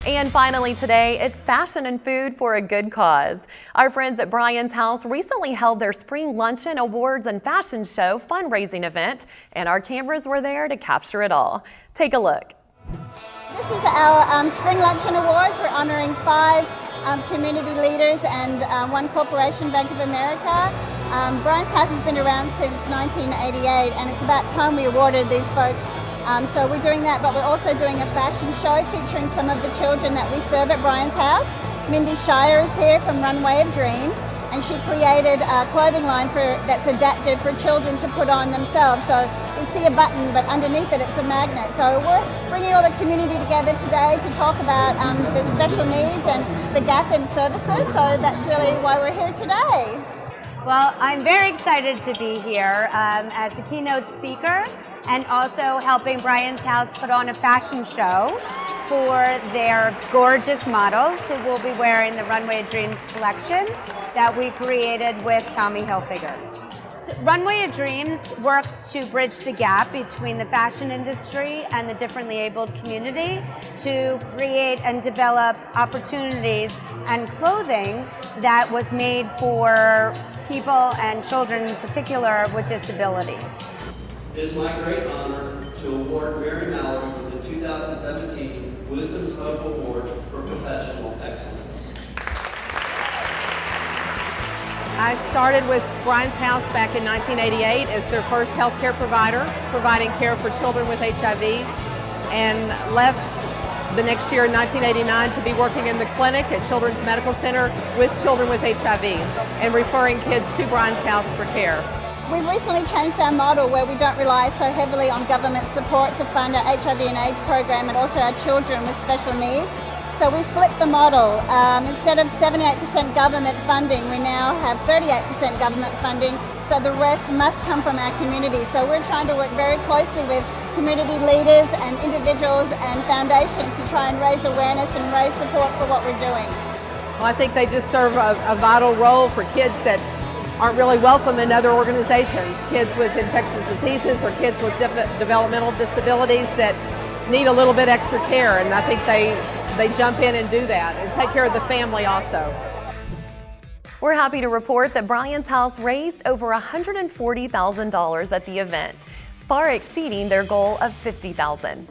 And finally today, it's fashion and food for a good cause. Our friends at Bryan's House recently held their Spring Luncheon Awards and Fashion Show fundraising event, and our cameras were there to capture it all. Take a look. This is our Spring Luncheon Awards. We're honoring 5 community leaders and 1 corporation, Bank of America. Bryan's House has been around since 1988, and it's about time we awarded these folks. So we're doing that, but we're also doing a fashion show featuring some of the children that we serve at Bryan's House. Mindy Shire is here from Runway of Dreams, and she created a clothing line that's adapted for children to put on themselves. So you see a button, but underneath it, it's a magnet. So we're bringing all the community together today to talk about the special needs and the gap in services. So that's really why we're here today. Well, I'm very excited to be here as a keynote speaker and also helping Bryan's House put on a fashion show for their gorgeous models who will be wearing the Runway of Dreams collection that we created with Tommy Hilfiger. Runway of Dreams works to bridge the gap between the fashion industry and the differently abled community to create and develop opportunities and clothing that was made for people and children in particular with disabilities. It is my great honor to award Mary Mallory with the 2017 Wisdom Spoke Award for Professional Excellence. I started with Bryan's House back in 1988 as their first healthcare provider, providing care for children with HIV, and left the next year in 1989 to be working in the clinic at Children's Medical Center with children with HIV and referring kids to Bryan's House for care. We've recently changed our model where we don't rely so heavily on government support to fund our HIV and AIDS program and also our children with special needs. So we flipped the model. Instead of 78% government funding, we now have 38% government funding, so the rest must come from our community. So we're trying to work very closely with community leaders and individuals and foundations to try and raise awareness and raise support for what we're doing. Well, I think they just serve a vital role for kids that aren't really welcome in other organizations. Kids with infectious diseases or kids with developmental disabilities that need a little bit extra care, and I think they jump in and do that and take care of the family also. We're happy to report that Bryan's House raised over $140,000 at the event, far exceeding their goal of $50,000.